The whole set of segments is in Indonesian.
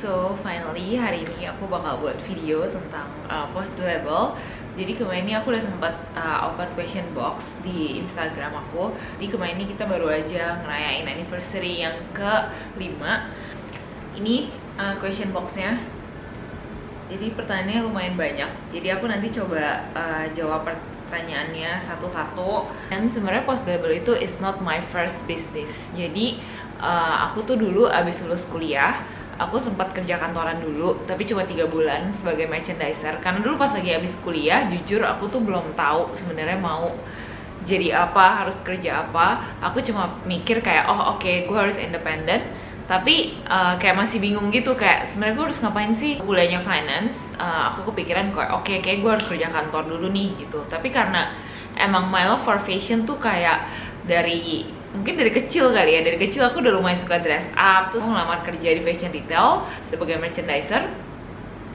So finally hari ini aku bakal buat video tentang post label. Jadi kemarin ini aku udah sempat open question box di Instagram aku. Jadi kemarin ini kita baru aja ngerayain anniversary yang ke-5. Ini question boxnya. Jadi pertanyaannya lumayan banyak. Jadi aku nanti coba jawab pertanyaannya satu-satu. Dan sebenarnya post label itu is not my first business. Jadi aku tuh dulu abis lulus kuliah, aku sempat kerja kantoran dulu, tapi cuma 3 bulan sebagai merchandiser. Karena dulu pas lagi abis kuliah, jujur aku tuh belum tahu sebenarnya mau jadi apa, harus kerja apa. Aku cuma mikir kayak, oh oke, gue harus independen. Tapi kayak masih bingung gitu, kayak sebenarnya gue harus ngapain sih. Kuliahnya finance, aku kepikiran kayak oke, kayak gue harus kerja kantor dulu nih gitu. Tapi karena emang my love for fashion tuh kayak mungkin dari kecil kali ya, dari kecil aku udah lumayan suka dress up. Terus aku ngelamar kerja di fashion retail sebagai merchandiser.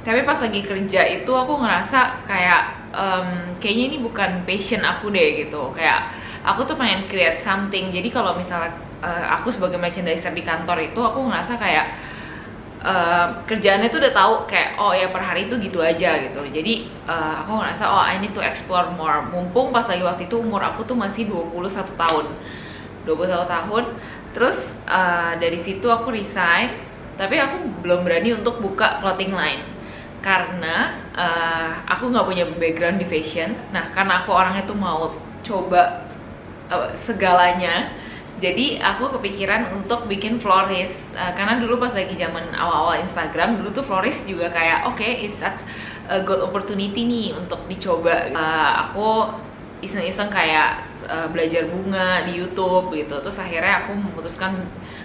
Tapi pas lagi kerja itu aku ngerasa kayak kayaknya ini bukan passion aku deh gitu. Kayak aku tuh pengen create something. Jadi kalau misalnya aku sebagai merchandiser di kantor itu, aku ngerasa kayak kerjaannya tuh udah tahu kayak oh ya per hari itu gitu aja gitu. Jadi aku ngerasa oh I need to explore more. Mumpung pas lagi waktu itu umur aku tuh masih 21 tahun. Terus dari situ aku resign, tapi aku belum berani untuk buka clothing line karena aku nggak punya background di fashion. Nah karena aku orangnya tuh mau coba segalanya, jadi aku kepikiran untuk bikin florist. Karena dulu pas lagi zaman awal-awal Instagram, dulu tuh florist juga kayak oke, it's such a good opportunity nih untuk dicoba. Aku iseng-iseng kayak belajar bunga di YouTube gitu. Terus akhirnya aku memutuskan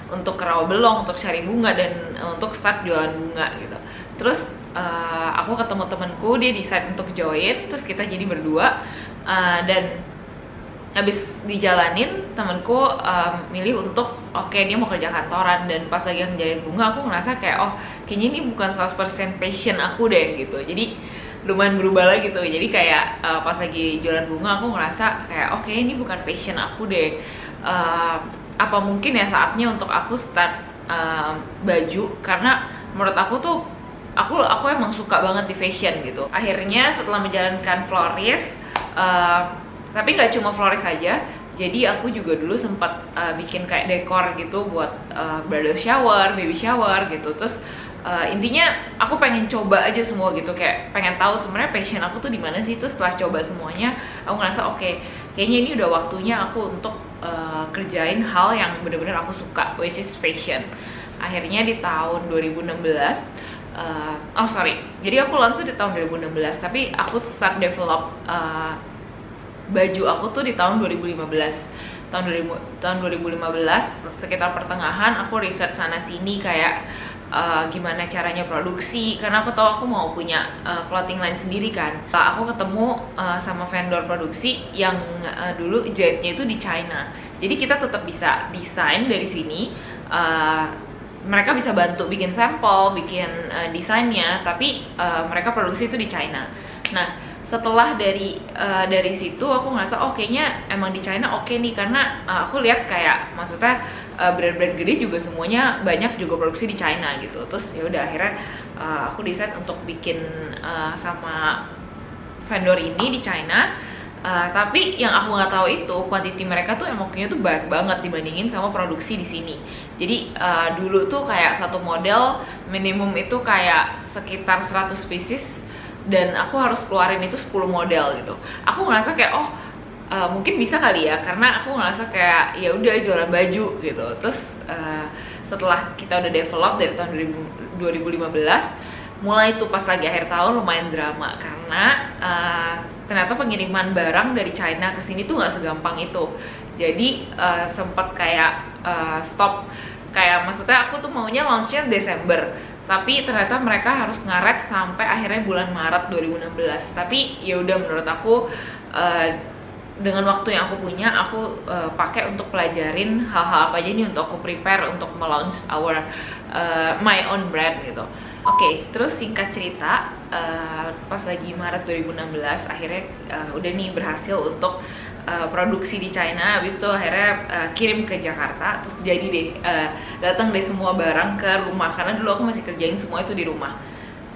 untuk ke Rawabelong untuk cari bunga dan untuk start jualan bunga gitu. Terus aku ketemu temanku, dia decide untuk join, terus kita jadi berdua. Dan habis dijalanin, temanku milih untuk oke, dia mau kerja kantoran. Dan pas lagi ngejalin bunga, aku ngerasa kayak oh kayaknya ini bukan 100% passion aku deh gitu. Jadi lumayan berubah lagi tuh. Jadi kayak pas lagi jualan bunga aku ngerasa kayak oke, ini bukan passion aku deh. Apa mungkin ya saatnya untuk aku start baju, karena menurut aku tuh aku emang suka banget di fashion gitu. Akhirnya setelah menjalankan florist, tapi nggak cuma florist aja, jadi aku juga dulu sempat bikin kayak dekor gitu buat bridal shower, baby shower gitu. Terus intinya aku pengen coba aja semua gitu, kayak pengen tahu sebenarnya passion aku tuh di mana sih. Terus setelah coba semuanya, aku ngerasa oke, kayaknya ini udah waktunya aku untuk kerjain hal yang bener-bener aku suka, which is fashion. Akhirnya di tahun 2016, jadi aku launch di tahun 2016, tapi aku start develop baju aku tuh di tahun 2015. Tahun 2015 sekitar pertengahan aku research sana sini kayak gimana caranya produksi, karena aku tahu aku mau punya clothing line sendiri kan. Aku ketemu sama vendor produksi yang dulu jahitnya itu di China. Jadi kita tetap bisa desain dari sini. Mereka bisa bantu bikin sampel, bikin desainnya, tapi mereka produksi itu di China. Nah setelah dari situ aku ngerasa oh kayaknya emang di China oke nih, karena aku lihat kayak maksudnya brand-brand gede juga semuanya banyak juga produksi di China gitu. Terus ya udah akhirnya aku decide untuk bikin sama vendor ini di China. Tapi yang aku nggak tahu itu quantity mereka tuh emangnya tuh banyak banget dibandingin sama produksi di sini. Jadi dulu tuh kayak satu model minimum itu kayak sekitar 100 pieces, dan aku harus keluarin itu 10 model gitu. Aku ngerasa kayak oh mungkin bisa kali ya, karena aku ngerasa kayak ya udah jualan baju gitu. Terus setelah kita udah develop dari tahun 2015, mulai tuh pas lagi akhir tahun lumayan drama, karena ternyata pengiriman barang dari China ke sini tuh nggak segampang itu. Jadi sempat kayak stop. Kayak maksudnya aku tuh maunya launchnya Desember, tapi ternyata mereka harus ngaret sampai akhirnya bulan Maret 2016. Tapi ya udah, menurut aku dengan waktu yang aku punya, aku pakai untuk pelajarin hal-hal apa aja nih untuk aku prepare untuk melaunch my own brand gitu. Oke, terus singkat cerita, pas lagi Maret 2016 akhirnya udah nih berhasil untuk produksi di China, habis itu akhirnya kirim ke Jakarta, terus jadi deh datang deh semua barang ke rumah, karena dulu aku masih kerjain semua itu di rumah.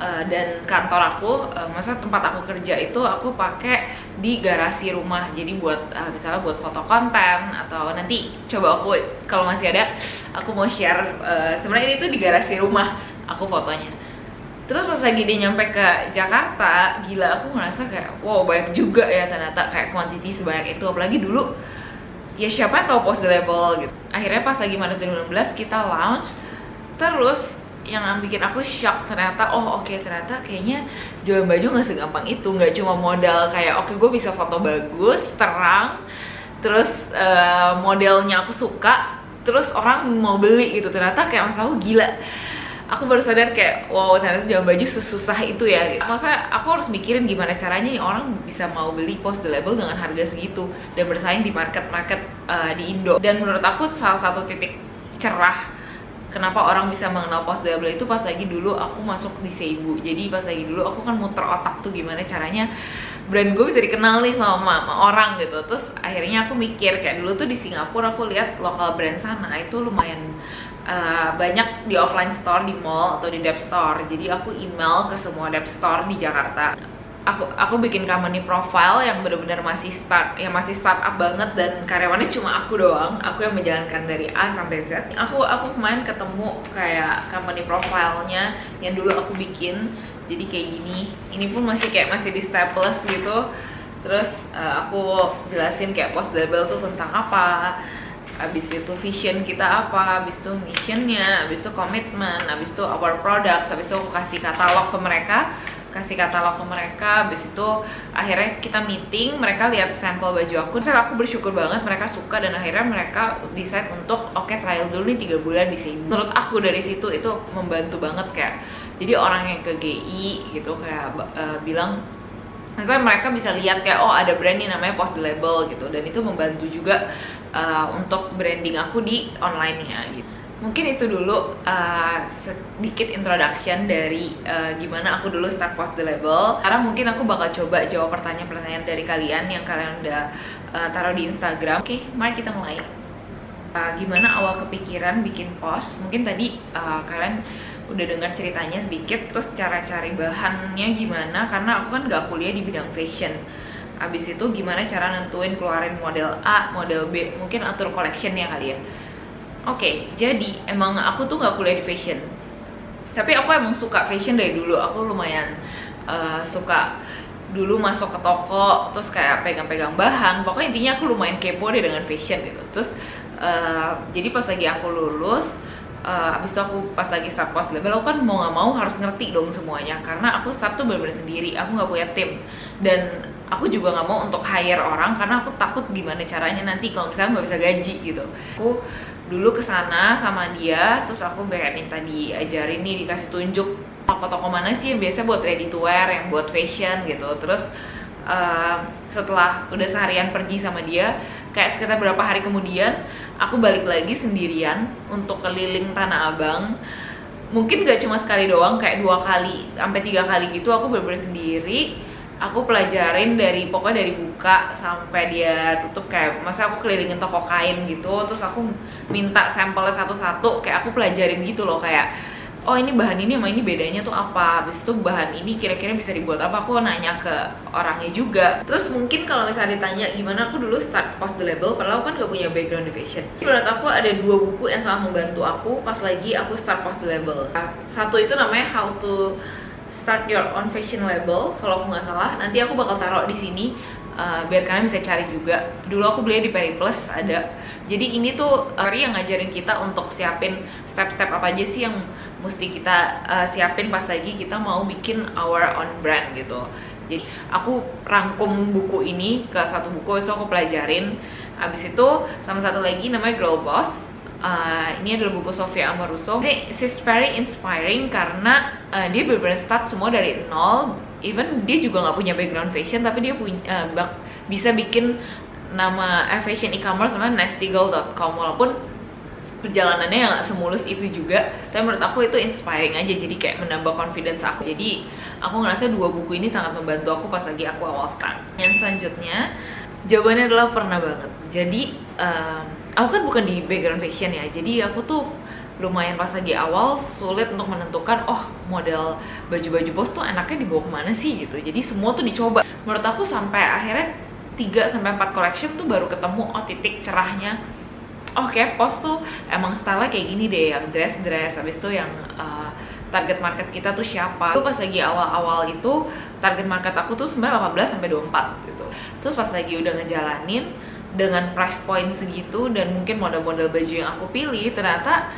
Dan kantor aku, maksudnya tempat aku kerja itu aku pakai di garasi rumah, jadi buat misalnya buat foto konten, atau nanti coba aku kalau masih ada aku mau share, sebenarnya ini tuh di garasi rumah aku fotonya. Terus pas lagi dia nyampe ke Jakarta, gila, aku ngerasa kayak wow, banyak juga ya ternyata, kayak quantity sebanyak itu. Apalagi dulu ya siapa yang tahu Pose the Label gitu. Akhirnya pas lagi Maret 2016 kita launch. Terus yang bikin aku shock ternyata, ternyata kayaknya jualan baju nggak segampang itu. Nggak cuma modal kayak gue bisa foto bagus, terang, terus modelnya aku suka, terus orang mau beli gitu. Ternyata kayak Mas aku gila, aku baru sadar kayak wow, ternyata jualan baju sesusah itu ya gitu. Maksudnya aku harus mikirin gimana caranya nih orang bisa mau beli Pose the Label dengan harga segitu dan bersaing di market di Indo. Dan menurut aku salah satu titik cerah kenapa orang bisa mengenal Pose the Label itu pas lagi dulu aku masuk di Seibu. Jadi pas lagi dulu aku kan muter otak tuh gimana caranya brand gue bisa dikenal nih sama orang gitu. Terus akhirnya aku mikir kayak dulu tuh di Singapura aku lihat lokal brand sana itu lumayan banyak di offline store, di mall atau di dep store. Jadi aku email ke semua dep store di Jakarta. Aku bikin company profile yang benar-benar masih startup banget, dan karyawannya cuma aku doang. Aku yang menjalankan dari A sampai Z. Aku kemarin ketemu kayak company profile-nya yang dulu aku bikin. Jadi kayak gini. Ini pun masih di staples gitu. Terus aku jelasin kayak Pose the Label tuh tentang apa, habis itu vision kita apa, habis itu missionnya, habis itu komitmen, habis itu our products, habis itu aku kasih katalog ke mereka, habis itu akhirnya kita meeting, mereka lihat sampel baju aku. Terus aku bersyukur banget mereka suka, dan akhirnya mereka decide untuk trial dulu nih 3 bulan di sini. Menurut aku dari situ itu membantu banget, kayak jadi orang yang ke GI gitu kayak bilang, misalnya mereka bisa lihat kayak ada brand nih namanya Pose the Label gitu, dan itu membantu juga untuk branding aku di online-nya gitu. Mungkin itu dulu sedikit introduction dari gimana aku dulu start Pose the Label. Sekarang mungkin aku bakal coba jawab pertanyaan-pertanyaan dari kalian yang kalian udah taruh di Instagram. Oke, mari kita mulai. Gimana awal kepikiran bikin post? Mungkin tadi kalian udah dengar ceritanya sedikit, terus cara cari bahannya gimana, karena aku kan gak kuliah di bidang fashion. Abis itu gimana cara nentuin keluarin model A, model B, mungkin atur collectionnya kali ya. Oke, jadi emang aku tuh gak kuliah di fashion, tapi aku emang suka fashion dari dulu. Aku lumayan suka dulu masuk ke toko, terus kayak pegang-pegang bahan. Pokoknya intinya aku lumayan kepo deh dengan fashion gitu. Terus jadi pas lagi aku lulus, abis itu aku pas lagi start Pose the Label, aku kan mau gak mau harus ngerti dong semuanya, karena aku start tuh bener-bener sendiri, aku gak punya tim. Dan aku juga gak mau untuk hire orang, karena aku takut gimana caranya nanti kalau misalnya gak bisa gaji gitu. Aku dulu kesana sama dia, terus aku minta diajarin nih, dikasih tunjuk toko-toko mana sih yang biasa buat ready to wear, yang buat fashion gitu. Terus setelah udah seharian pergi sama dia, kayak sekitar berapa hari kemudian aku balik lagi sendirian untuk keliling Tanah Abang. Mungkin gak cuma sekali doang, kayak 2 kali sampai 3 kali gitu aku bener-bener sendiri. Aku pelajarin pokoknya dari buka sampai dia tutup, kayak masa aku kelilingin toko kain gitu, terus aku minta sampelnya satu-satu, kayak aku pelajarin gitu loh, kayak ini bahan ini sama ini bedanya tuh apa, habis itu bahan ini kira-kira bisa dibuat apa, aku nanya ke orangnya juga. Terus mungkin kalau misalnya ditanya gimana aku dulu start Pose the Label, padahal aku kan gak punya background di fashion. Menurut aku ada 2 buku yang sangat membantu aku pas lagi aku start Pose the Label. Satu itu namanya How to Start Your Own Fashion Label, kalau aku nggak salah. Nanti aku bakal taruh di sini biar kalian bisa cari juga. Dulu aku beli di Periplus ada. Jadi ini tuh yang ngajarin kita untuk siapin step-step apa aja sih yang mesti kita siapin pas lagi kita mau bikin our own brand gitu. Jadi aku rangkum buku ini ke satu buku, so aku pelajarin. Abis itu sama satu lagi namanya Girl Boss. Ini adalah buku Sophia Amoruso. She's very inspiring karena dia benar-benar start semua dari nol. Even dia juga nggak punya background fashion, tapi dia bisa bikin nama fashion e-commerce sama nestygirl.com, walaupun perjalanannya nggak semulus itu juga. Tapi menurut aku itu inspiring aja, jadi kayak menambah confidence aku. Jadi aku ngerasa 2 buku ini sangat membantu aku pas lagi aku awal start. Yang selanjutnya Jawabannya adalah pernah banget. Jadi aku kan bukan di background fashion ya, jadi aku tuh lumayan pas lagi awal sulit untuk menentukan model baju-baju bos tuh enaknya dibawa kemana sih gitu. Jadi semua tuh dicoba. Menurut aku sampai akhirnya 3 sampai 4 collection tuh baru ketemu titik cerahnya. Kayak pos tuh emang style kayak gini deh, yang dress habis itu yang target market kita tuh siapa. Itu pas lagi awal-awal itu target market aku tuh sebenarnya 18 sampai 24 gitu. Terus pas lagi udah ngejalanin dengan price point segitu dan mungkin model-model baju yang aku pilih, ternyata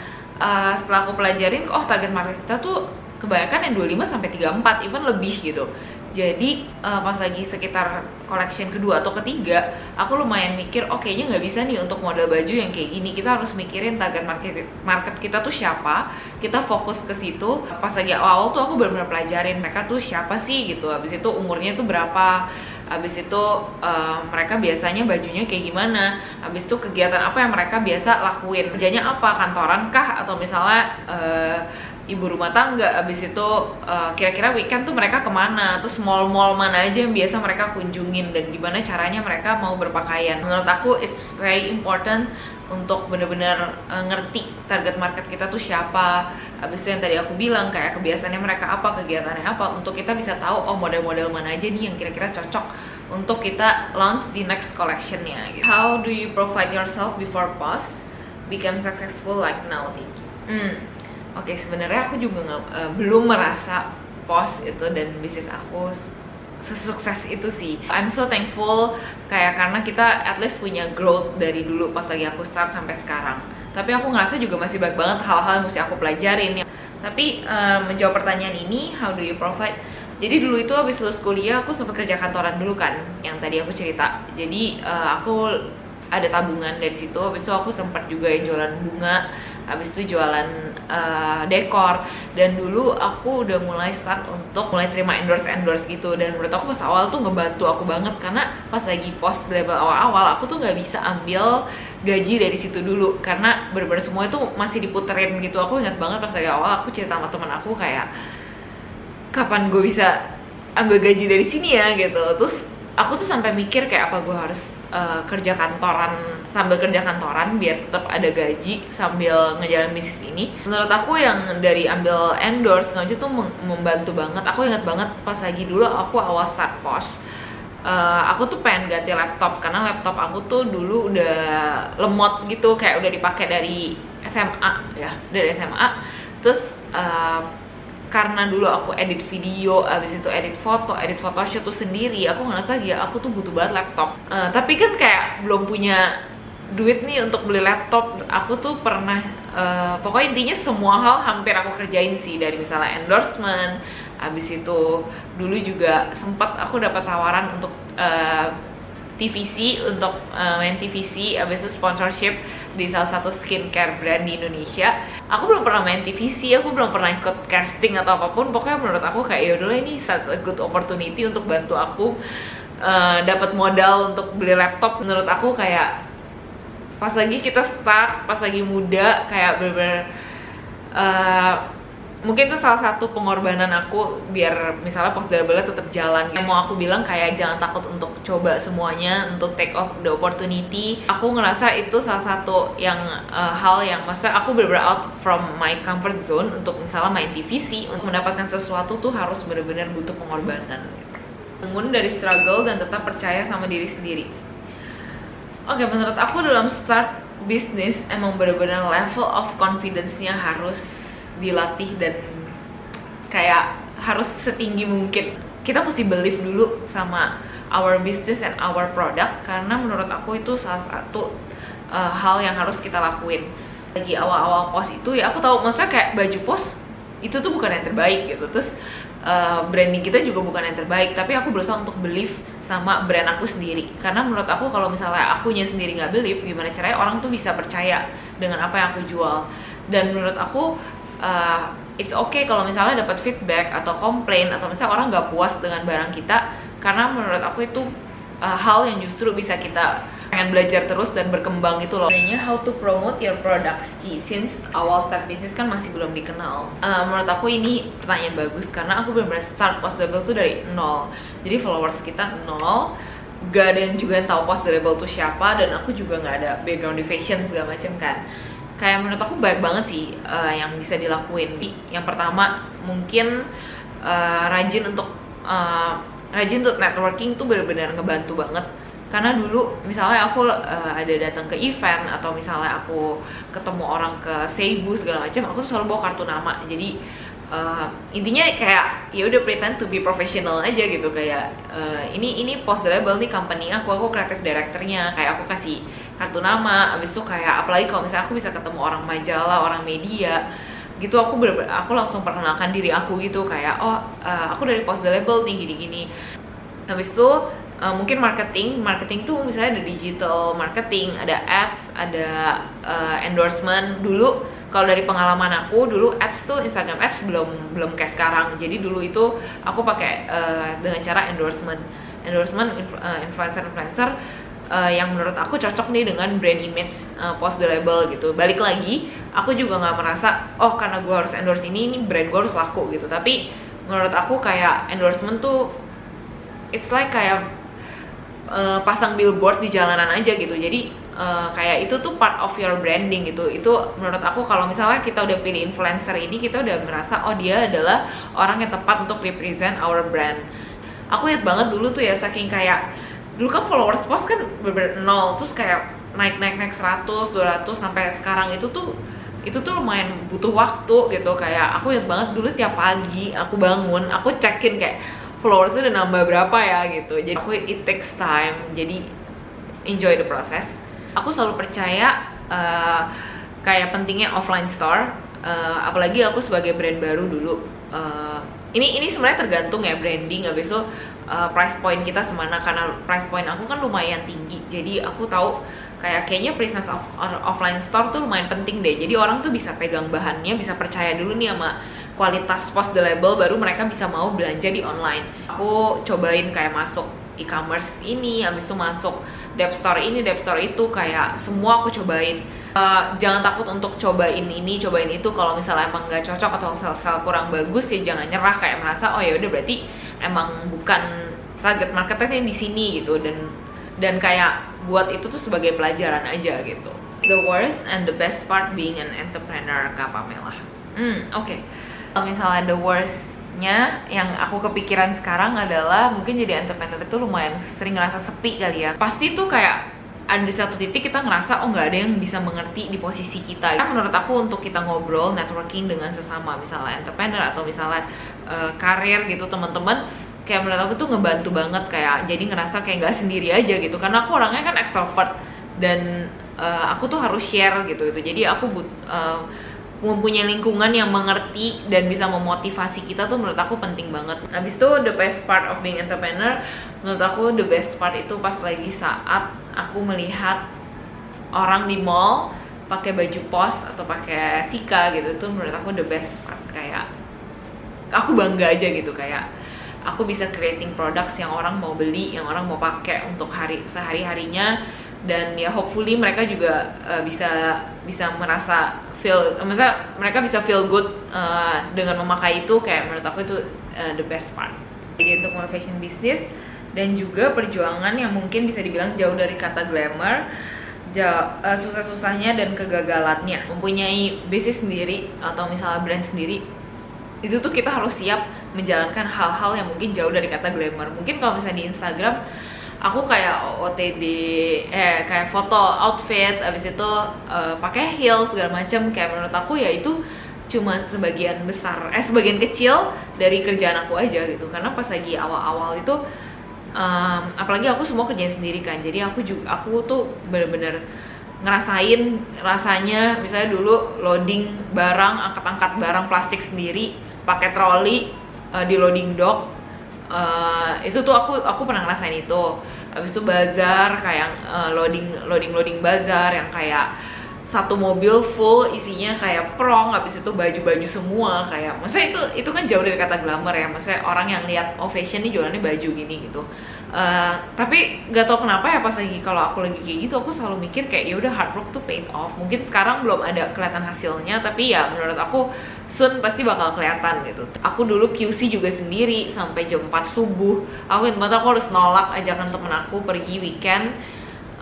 setelah aku pelajarin target market kita tuh kebanyakan yang 25 sampai 34, even lebih gitu. Jadi pas lagi sekitar collection kedua atau ketiga, aku lumayan mikir, kayaknya nggak bisa nih untuk model baju yang kayak gini. Kita harus mikirin target market kita tuh siapa, kita fokus ke situ. Pas lagi awal tuh aku benar-benar pelajarin mereka tuh siapa sih gitu. Habis itu umurnya tuh berapa, habis itu mereka biasanya bajunya kayak gimana, habis itu kegiatan apa yang mereka biasa lakuin, kerjanya apa, kantoran kah, atau misalnya ibu rumah tangga. Habis itu kira-kira weekend tuh mereka kemana, terus mall-mall mana aja yang biasa mereka kunjungin, dan gimana caranya mereka mau berpakaian. Menurut aku it's very important untuk benar-benar ngerti target market kita tuh siapa. Habis itu yang tadi aku bilang kayak kebiasaannya mereka apa, kegiatannya apa, untuk kita bisa tahu model-model mana aja nih yang kira-kira cocok untuk kita launch di next collectionnya gitu. How do you provide yourself before post become successful like now, Tiki? Sebenarnya aku juga belum merasa post itu dan bisnis aku sesukses itu sih. I'm so thankful karena kita at least punya growth dari dulu pas lagi aku start sampai sekarang. Tapi aku ngerasa juga masih banyak banget hal-hal yang mesti aku pelajarin. Tapi menjawab pertanyaan ini, how do you provide? Jadi dulu itu habis lulus kuliah aku sempat kerja kantoran dulu kan, yang tadi aku cerita. Jadi aku ada tabungan dari situ. Habis itu aku sempat juga yang jualan bunga, habis itu jualan dekor, dan dulu aku udah mulai start untuk mulai terima endorse gitu. Dan menurut aku pas awal tuh ngebantu aku banget, karena pas lagi post label awal-awal aku tuh nggak bisa ambil gaji dari situ dulu, karena bener-bener semua itu masih diputerin gitu. Aku ingat banget pas lagi awal aku cerita sama teman aku kayak, kapan gue bisa ambil gaji dari sini ya gitu. Terus aku tuh sampai mikir kayak apa gue harus kerja kantoran, sambil kerja kantoran biar tetap ada gaji sambil ngejalanin bisnis ini. Menurut aku yang dari ambil endorse aja tuh membantu banget. Aku ingat banget pas lagi dulu aku awal start post, aku tuh pengen ganti laptop karena laptop aku tuh dulu udah lemot gitu, kayak udah dipakai dari SMA ya, dari SMA. Terus karena dulu aku edit video, abis itu edit photoshoot tuh sendiri, aku ngerasa aku tuh butuh banget laptop. Tapi kan kayak belum punya duit nih untuk beli laptop. Aku tuh pernah, pokoknya intinya semua hal hampir aku kerjain sih, dari misalnya endorsement, abis itu dulu juga sempat aku dapat tawaran untuk TVC, untuk main TVC, abis itu sponsorship di salah satu skincare brand di Indonesia. Aku belum pernah main TVC, aku belum pernah ikut casting atau apapun. Pokoknya menurut aku kayak yaudah ini such a good opportunity untuk bantu aku dapat modal untuk beli laptop. Menurut aku kayak pas lagi kita start, pas lagi muda, kayak bener-bener mungkin itu salah satu pengorbanan aku biar misalnya post labelnya tetap jalan. Yang mau aku bilang kayak jangan takut untuk coba semuanya, untuk take off the opportunity. Aku ngerasa itu salah satu yang hal yang maksudnya aku bener-bener out from my comfort zone. Untuk misalnya main TVC, untuk mendapatkan sesuatu tuh harus bener-bener butuh pengorbanan. Bangun dari struggle dan tetap percaya sama diri sendiri. Menurut aku dalam start bisnis emang bener-bener level of confidence-nya harus dilatih dan kayak harus setinggi mungkin. Kita mesti believe dulu sama our business and our product, karena menurut aku itu salah satu hal yang harus kita lakuin. Lagi awal-awal post itu ya aku tahu, maksudnya kayak baju post itu tuh bukan yang terbaik gitu. Terus branding kita juga bukan yang terbaik, tapi aku berusaha untuk believe sama brand aku sendiri. Karena menurut aku kalau misalnya akunya sendiri nggak believe, gimana caranya orang tuh bisa percaya dengan apa yang aku jual. Dan menurut aku it's okay kalau misalnya dapat feedback atau komplain, atau misalnya orang nggak puas dengan barang kita, karena menurut aku itu hal yang justru bisa kita pengen belajar terus dan berkembang gitu loh. How to promote your products, since awal start bisnis kan masih belum dikenal. Menurut aku ini pertanyaan bagus, karena aku benar-benar start post label tuh dari nol. Jadi followers kita nol, gak ada yang juga yang tahu Post the Rebel tuh siapa, dan aku juga nggak ada background di fashion segala macam kan. Kayak menurut aku banyak banget sih yang bisa dilakuin. Yang pertama mungkin rajin untuk networking tuh benar-benar ngebantu banget. Karena dulu misalnya aku ada datang ke event, atau misalnya aku ketemu orang ke Seibu segala macam, aku tuh selalu bawa kartu nama. Jadi intinya kayak ya udah pretend to be professional aja gitu, kayak ini Post the Rebel nih company aku creative directornya, kayak aku kasih kartu nama. Abis itu kayak apalagi kalau misalnya aku bisa ketemu orang majalah, orang media gitu, aku langsung perkenalkan diri aku gitu, kayak aku dari Post the Rebel nih gini-gini. Habis itu mungkin marketing tuh misalnya ada digital marketing, ada ads, ada endorsement. Dulu kalau dari pengalaman aku, dulu ads tuh Instagram ads belum kayak sekarang. Jadi dulu itu aku pakai dengan cara endorsement influencer yang menurut aku cocok nih dengan brand image Post the Rebel gitu. Balik lagi, aku juga nggak merasa karena gue harus endorse ini brand gue harus laku gitu. Tapi menurut aku kayak endorsement tuh it's like kayak pasang billboard di jalanan aja gitu. Jadi kayak itu tuh part of your branding gitu. Itu menurut aku kalau misalnya kita udah pilih influencer ini, kita udah merasa dia adalah orang yang tepat untuk represent our brand. Aku ingat banget dulu tuh ya, saking kayak dulu kan followers Post kan bener-bener nol, terus kayak naik 100, 200 sampai sekarang itu tuh lumayan butuh waktu gitu. Kayak aku ingat banget dulu tiap pagi aku bangun, aku cekin kayak followersnya udah nambah berapa ya gitu. Jadi aku it takes time, jadi enjoy the process. Aku selalu percaya kayak pentingnya offline store, apalagi aku sebagai brand baru dulu. Ini sebenarnya tergantung ya branding, habis itu price point kita semana. Karena price point aku kan lumayan tinggi, jadi aku tahu kayaknya presence of offline store tuh lumayan penting deh. Jadi orang tuh bisa pegang bahannya, bisa percaya dulu nih sama kualitas Post the Rebel, baru mereka bisa mau belanja di online. Aku cobain kayak masuk e-commerce ini, habis itu masuk dev store ini, dev store itu, kayak semua aku cobain. Jangan takut untuk cobain ini, cobain itu. Kalau misalnya emang nggak cocok atau sel kurang bagus ya jangan nyerah, kayak merasa ya udah berarti emang bukan target marketnya di sini gitu, dan kayak buat itu tuh sebagai pelajaran aja gitu. The worst and the best part being an entrepreneur, Kak Pamela. Oke. Kalau misalnya the worst-nya yang aku kepikiran sekarang adalah mungkin jadi entrepreneur itu lumayan sering ngerasa sepi kali ya. Pasti tuh kayak ada di satu titik kita ngerasa nggak ada yang bisa mengerti di posisi kita. Kan menurut aku untuk kita ngobrol, networking dengan sesama misalnya entrepreneur atau misalnya karir gitu, teman-teman, kayak menurut aku tuh ngebantu banget, kayak jadi ngerasa kayak nggak sendiri aja gitu. Karena aku orangnya kan extrovert dan aku tuh harus share gitu. Jadi aku mempunyai lingkungan yang mengerti dan bisa memotivasi kita tuh menurut aku penting banget. Habis itu the best part of being entrepreneur, menurut aku the best part itu pas lagi saat aku melihat orang di mall pakai baju Post atau pakai Sika gitu, tuh menurut aku the best part. Kayak aku bangga aja gitu, kayak aku bisa creating products yang orang mau beli, yang orang mau pakai untuk sehari-harinya. Dan ya hopefully mereka juga bisa merasa maksudnya mereka bisa feel good dengan memakai itu. Kayak menurut aku itu the best part. Jadi untuk mulai fashion business dan juga perjuangan yang mungkin bisa dibilang jauh dari kata glamour, susah-susahnya dan kegagalannya. Mempunyai bisnis sendiri atau misalnya brand sendiri, itu tuh kita harus siap menjalankan hal-hal yang mungkin jauh dari kata glamour. Mungkin kalau misalnya di Instagram aku kayak OTD, kayak foto outfit, abis itu pakai heels segala macam. Kayak menurut aku ya itu cuma sebagian kecil dari kerjaan aku aja gitu. Karena pas lagi awal-awal itu, apalagi aku semua kerjaan sendiri kan. Jadi aku tuh bener-bener ngerasain rasanya, misalnya dulu loading barang, angkat-angkat barang plastik sendiri, pakai troli di loading dock. Itu tuh aku pernah ngerasain itu. Habis itu bazar, kayak loading bazar yang kayak satu mobil full isinya kayak prong, habis itu baju-baju semua, kayak maksudnya itu kan jauh dari kata glamour ya, maksudnya orang yang lihat oh fashion nih jualannya baju gini gitu. Tapi gak tau kenapa ya pas lagi kalau aku lagi kayak gitu aku selalu mikir kayak ya udah hard work tuh paid off. Mungkin sekarang belum ada kelihatan hasilnya, tapi ya menurut aku soon pasti bakal kelihatan gitu. Aku dulu QC juga sendiri sampai jam 4 subuh. Aku ingat banget aku harus nolak ajakan temen aku pergi weekend.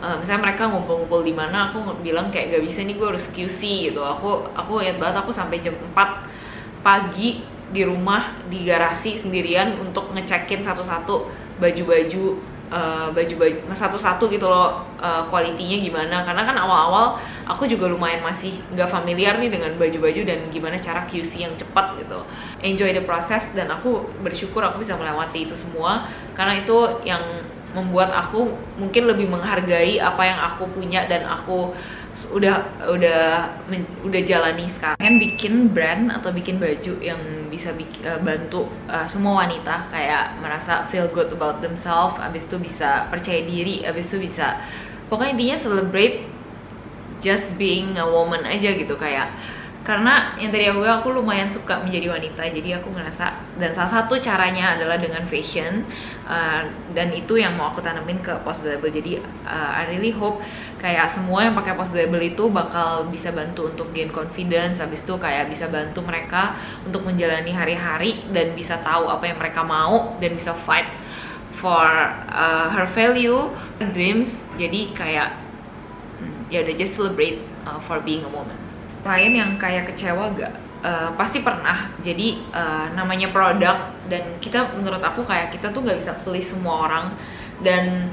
Misalnya mereka ngumpul-ngumpul di mana, aku bilang kayak gak bisa nih, gue harus QC gitu. Aku ingat banget aku sampai jam 4 pagi di rumah di garasi sendirian untuk ngecekin satu-satu baju-baju satu-satu gitu loh, kualitinya gimana, karena kan awal-awal aku juga lumayan masih nggak familiar nih dengan baju-baju dan gimana cara QC yang cepat gitu. Enjoy the process, dan aku bersyukur aku bisa melewati itu semua karena itu yang membuat aku mungkin lebih menghargai apa yang aku punya dan aku udah jalani sekarang. Pengen bikin brand atau bikin baju yang bisa bantu semua wanita kayak merasa feel good about themselves, abis itu bisa percaya diri, abis itu bisa pokoknya intinya celebrate just being a woman aja gitu. Kayak karena yang tadi aku lumayan suka menjadi wanita, jadi aku ngerasa, dan salah satu caranya adalah dengan fashion, dan itu yang mau aku tanamin ke Post Label. Jadi I really hope kayak semua yang pakai Post Label itu bakal bisa bantu untuk gain confidence, habis itu kayak bisa bantu mereka untuk menjalani hari-hari dan bisa tahu apa yang mereka mau dan bisa fight for her value, her dreams. Jadi kayak ya udah just celebrate for being a woman. Klien yang kayak kecewa gak? Pasti pernah. Jadi namanya produk, dan kita, menurut aku kayak kita tuh gak bisa please semua orang, dan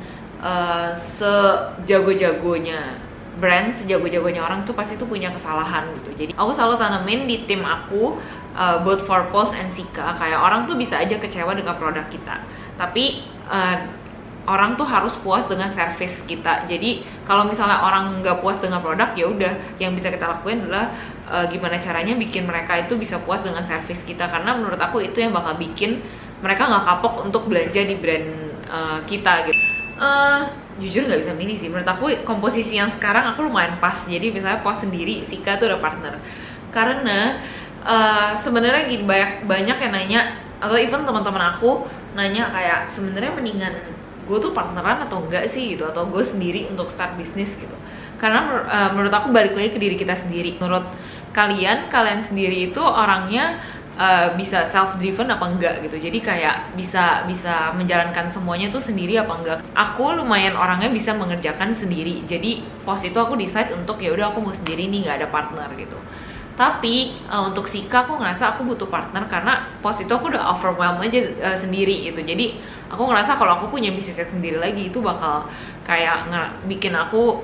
sejago-jagonya brand, sejago-jagonya orang tuh pasti tuh punya kesalahan gitu. Jadi aku selalu tanemin di tim aku, both for Pulse and Sika, kayak orang tuh bisa aja kecewa dengan produk kita, tapi orang tuh harus puas dengan service kita. Jadi kalau misalnya orang nggak puas dengan produk, ya udah yang bisa kita lakuin adalah gimana caranya bikin mereka itu bisa puas dengan service kita, karena menurut aku itu yang bakal bikin mereka nggak kapok untuk belanja di brand kita gitu. Jujur nggak bisa milih sih, menurut aku komposisi yang sekarang aku lumayan pas. Jadi misalnya Pos sendiri, Sika tuh udah partner, karena sebenarnya gini, banyak yang nanya, atau even teman-teman aku nanya kayak sebenarnya mendingan gue tuh partneran atau enggak sih gitu, atau gue sendiri untuk start bisnis gitu. Karena menurut aku balik lagi ke diri kita sendiri. Menurut kalian sendiri itu orangnya bisa self driven apa enggak gitu. Jadi kayak bisa menjalankan semuanya tuh sendiri apa enggak. Aku lumayan orangnya bisa mengerjakan sendiri. Jadi Pos itu aku decide untuk ya udah aku mau sendiri nih, nggak ada partner gitu. Tapi untuk Sika aku ngerasa aku butuh partner, karena Pos itu aku udah overwhelmed aja sendiri gitu. Jadi aku ngerasa kalau aku punya bisnisnya sendiri lagi itu bakal kayak bikin aku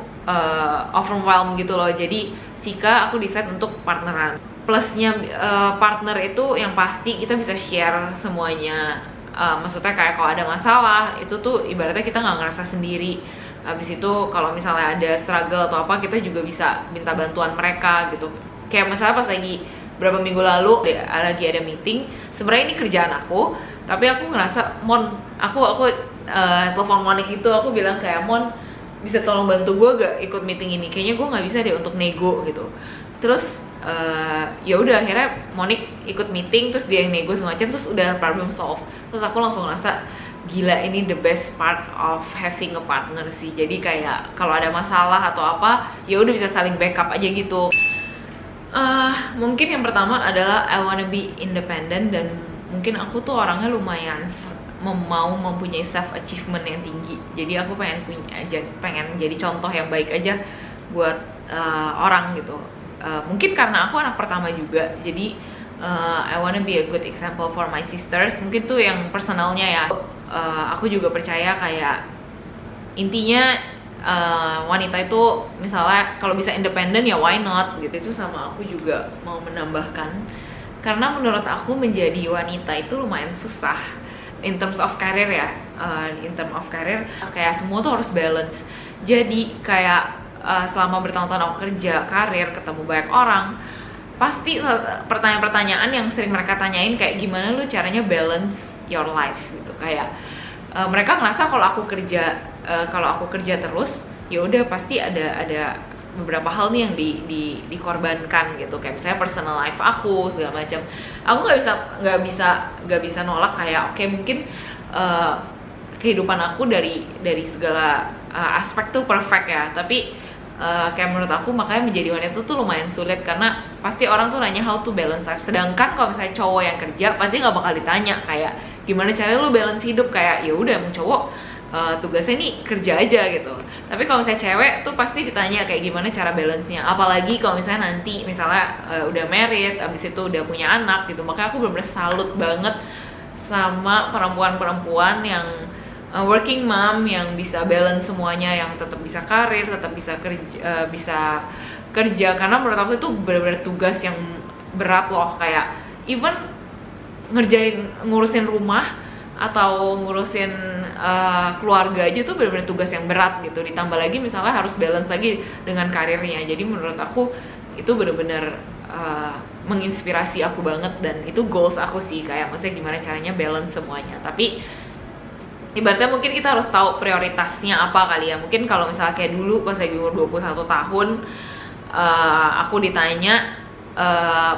overwhelmed gitu loh. Jadi Sika aku decide untuk partneran. Plusnya partner itu yang pasti kita bisa share semuanya. Maksudnya kayak kalau ada masalah itu tuh ibaratnya kita nggak ngerasa sendiri. Habis itu kalau misalnya ada struggle atau apa, kita juga bisa minta bantuan mereka gitu. Kayak misalnya pas lagi berapa minggu lalu lagi ada meeting, sebenarnya ini kerjaan aku, tapi aku ngerasa aku telepon Monik itu, aku bilang kayak Mon, bisa tolong bantu gue gak ikut meeting ini, kayaknya gue nggak bisa deh untuk nego gitu. Terus ya udah akhirnya Monik ikut meeting, terus dia yang nego semacam, terus udah problem solve. Terus aku langsung ngerasa gila, ini the best part of having a partner sih. Jadi kayak kalau ada masalah atau apa, ya udah bisa saling backup aja gitu. Mungkin yang pertama adalah I wanna be independent, dan mungkin aku tuh orangnya lumayan mau mempunyai self achievement yang tinggi. Jadi aku pengen jadi contoh yang baik aja buat orang gitu. Mungkin karena aku anak pertama juga, jadi I wanna be a good example for my sisters. Mungkin tuh yang personalnya ya. Aku juga percaya kayak intinya wanita itu misalnya kalau bisa independen ya why not gitu. Itu sama aku juga mau menambahkan, karena menurut aku menjadi wanita itu lumayan susah in terms of career ya. In terms of career kayak semua tuh harus balance. Jadi kayak selama bertahun-tahun aku kerja karir, ketemu banyak orang, pasti pertanyaan-pertanyaan yang sering mereka tanyain kayak gimana lu caranya balance your life gitu. Kayak mereka ngerasa kalau aku kerja terus ya udah pasti ada beberapa hal nih yang dikorbankan gitu, kayak misalnya personal life aku segala macam. Aku nggak bisa nolak kayak oke, mungkin kehidupan aku dari segala aspek tuh perfect ya, tapi kayak menurut aku makanya menjadi wanita tuh lumayan sulit, karena pasti orang tuh nanya how to balance life. Sedangkan kalau misalnya cowok yang kerja pasti nggak bakal ditanya kayak gimana caranya lu balance hidup, kayak ya udah emang cowok tugasnya nih kerja aja gitu. Tapi kalau misalnya cewek tuh pasti ditanya kayak gimana cara balance-nya, apalagi kalau misalnya nanti misalnya udah married, abis itu udah punya anak gitu. Makanya aku bener-bener salut banget sama perempuan-perempuan yang working mom yang bisa balance semuanya, yang tetap bisa karir, tetap bisa kerja, karena menurut aku itu benar-benar tugas yang berat loh. Kayak even ngurusin rumah atau ngurusin keluarga aja tuh benar-benar tugas yang berat gitu, ditambah lagi misalnya harus balance lagi dengan karirnya. Jadi menurut aku itu benar-benar menginspirasi aku banget, dan itu goals aku sih, kayak maksudnya gimana caranya balance semuanya. Tapi ibaratnya mungkin kita harus tahu prioritasnya apa kali ya. Mungkin kalau misalnya kayak dulu pas lagi umur 21 tahun aku ditanya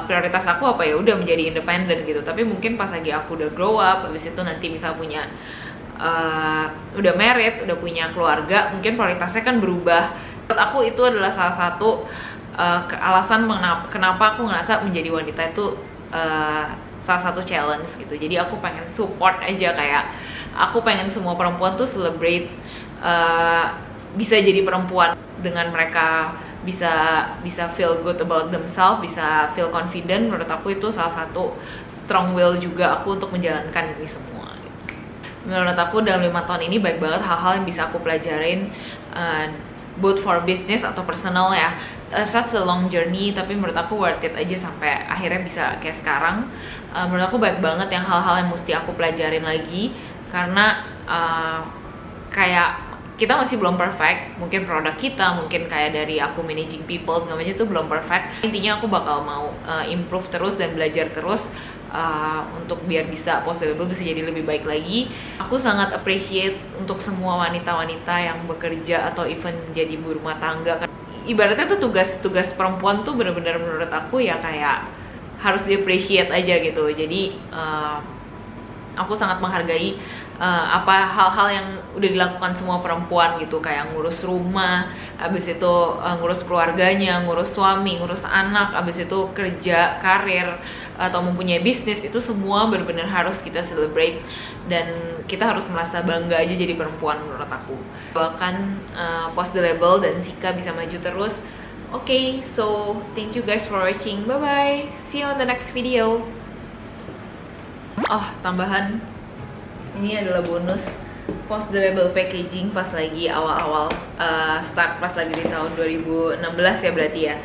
prioritas aku apa, ya udah menjadi independen gitu. Tapi mungkin pas lagi aku udah grow up, habis itu nanti misal punya udah married, udah punya keluarga, mungkin prioritasnya kan berubah. Menurut aku itu adalah salah satu alasan kenapa aku ngerasa menjadi wanita itu salah satu challenge gitu. Jadi aku pengen support aja, kayak aku pengen semua perempuan tuh celebrate bisa jadi perempuan dengan mereka bisa feel good about themselves, bisa feel confident. Menurut aku itu salah satu strong will juga aku untuk menjalankan ini semua gitu. Menurut aku dalam 5 tahun ini banyak banget hal-hal yang bisa aku pelajarin, both for business atau personal ya. Such a long journey, tapi menurut aku worth it aja sampai akhirnya bisa kayak sekarang. Menurut aku banyak banget yang hal-hal yang mesti aku pelajarin lagi, karena kayak kita masih belum perfect. Mungkin produk kita, mungkin kayak dari aku managing people segala macam itu belum perfect. Intinya aku bakal mau improve terus dan belajar terus untuk biar bisa possible bisa jadi lebih baik lagi. Aku sangat appreciate untuk semua wanita-wanita yang bekerja atau even jadi ibu rumah tangga. Ibaratnya tuh tugas perempuan tuh bener-bener menurut aku ya kayak harus di appreciate aja gitu. Jadi aku sangat menghargai apa hal-hal yang udah dilakukan semua perempuan gitu, kayak ngurus rumah, abis itu ngurus keluarganya, ngurus suami, ngurus anak, abis itu kerja, karir, atau mempunyai bisnis. Itu semua benar-benar harus kita celebrate, dan kita harus merasa bangga aja jadi perempuan menurut aku. Doakan Post the Label dan Sika bisa maju terus. Okay, so thank you guys for watching. Bye bye, see you on the next video. Oh, tambahan, ini adalah bonus Post the Label packaging pas lagi awal-awal start, pas lagi di tahun 2016 ya berarti ya.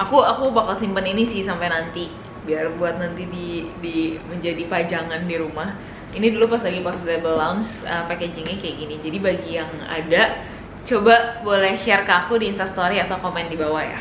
Aku bakal simpen ini sih sampai nanti, biar buat nanti di menjadi pajangan di rumah. Ini dulu pas lagi Post the Label launch, packagingnya kayak gini. Jadi bagi yang ada, coba boleh share ke aku di Instastory atau komen di bawah ya.